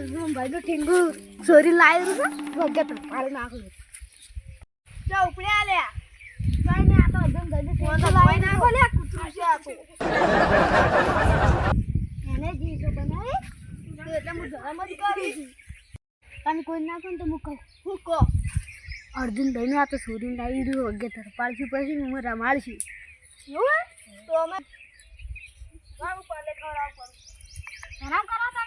Room ભાઈ નું ઠીંગુ ચોરી લાવ્યું છે વગર તો પાડી નાખું જો ઉપડે આલ્યા કઈ ને આ તો રૂમ ભાઈ નું ફોન લાવી નાખો લે કૂતરું છે આ તો એને જી તો બનાવી તો એટલે હું ધરમ જ કરું છું તમે કોઈ નાખો ને તો હું કહું હું કહો અર્જુન ભાઈ ને આ તો ચોરી લાવી રહ્યું વગર તરપાડશું પછી હું રમાડશું એવું તો અમે ગાવું પાલે ખવડાવ પડું ગરમ કરો તમે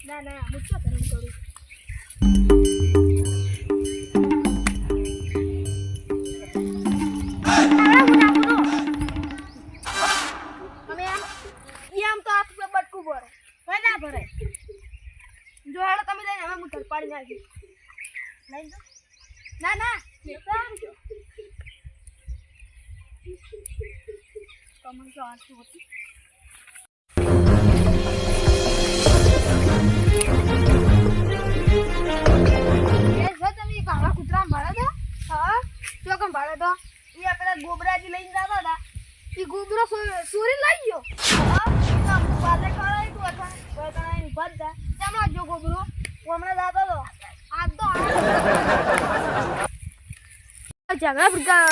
ના ના હું તો ગરમ કરું જો હેડો તમે લઈને હવે હું તરપાડી નાખી લઈ જો ના ના કમન તો આટલું હતું તમે કાળા કૂતરા ભાડે તો હા તો કેમ ભાડે તો એ પેલા ગોબરાજી લઈને જતા હતા એ ગોબરો ચોરી લઈ ગયો હા પાલે કરાય તું અથવા કોઈ કરાય બધા હમણાં જો ગોબરો હમણાં જતો હતો આજ તો ઝઘડા ફૂટકા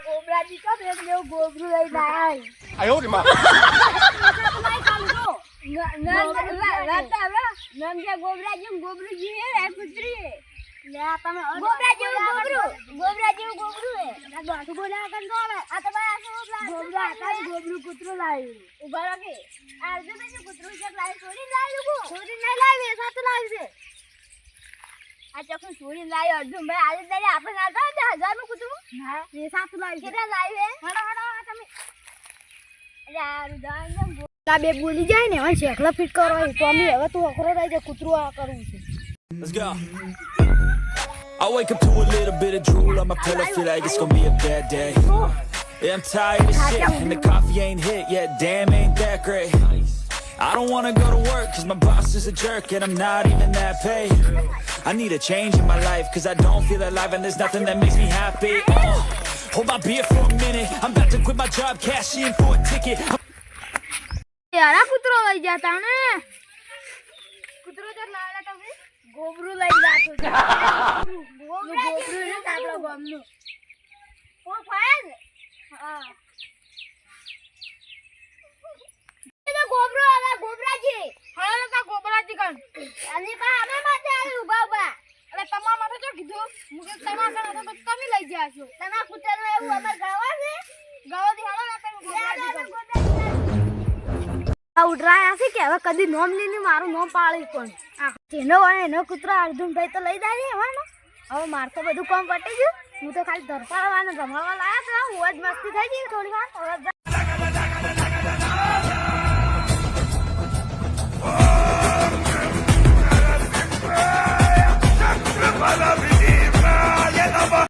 ગોબરાજી કો એવું ગોબરું લઈને આવ્યા આયો રે માં ગોબરાજી ગોબરુજી હે પુત્રી લે તમે ગોબરાજી ગોબરું હે ના ગાઠું બોલા કન તો આવે આ તો ભાઈ આ ગોબરા તારી ગોબરું કૂતરો લાવ્યું ઉભા રાખે આરજુ ને કૂતરું છે લાવી છોડી લાવ્યું છોડી નહીં લાવી સાથ લાવી છે આ ચોકન છોડી લાવી અર્જુન ભાઈ આજે દાડે આપણે ના હતા 1000 નું કૂતરું હા એ સાથ લાવી કેટલા લાવી હે હડો તમે યાર દાન તા બે બોલી જાય ને હવે શેકલા ફિટ કરવા તો અમે હવે તું અખરો રહી જાય કૂતરું આ કરવું છે Let's go. I wake up to a little bit of drool on my pillow, feel like it's gonna be a bad day. Yeah, I'm tired of shit, and the coffee ain't hit yet, damn ain't that great. I don't wanna go to work, cause my boss is a jerk, and I'm not even that paid. I need a change in my life, cause I don't feel alive, and there's nothing that makes me happy. Hold my beer for a minute, I'm about to quit my job, cash in for a ticket. यारा कुतरो લઈ જાતા ને કૂતરો તો લાવલા તમે ગોબરું લઈ જાતો છે ગોબરું ને આપણો ગામનું ઓ ફાયર હા એ ગોબરો આલા ગોબરાજી હા કા ગોબરાજી કણ અને પા અમે માથે આવી ઉભા ઉભા એટલે તમારા માથે જો કીધું મુકે તમારા કણ તો તમે લઈ જાશો તમારા કૂતરો એવું અમાર ગાવા છે ગાવાથી હાલો ના તમે ગોબરાજી ઉડરાયા છે કે હવે કદી નોમ લઈને મારું નોમ પાળી કોણ તેનો એનો કૂતરો અર્જુનભાઈ તો લઈ જાય હવે ને હવે માર તો બધું કામ પટી ગયું હું તો ખાલી ધરપાડવાનું રમાડવા લાયા હતા હું જ મસ્તી થઈ ગઈ થોડી વાર હવે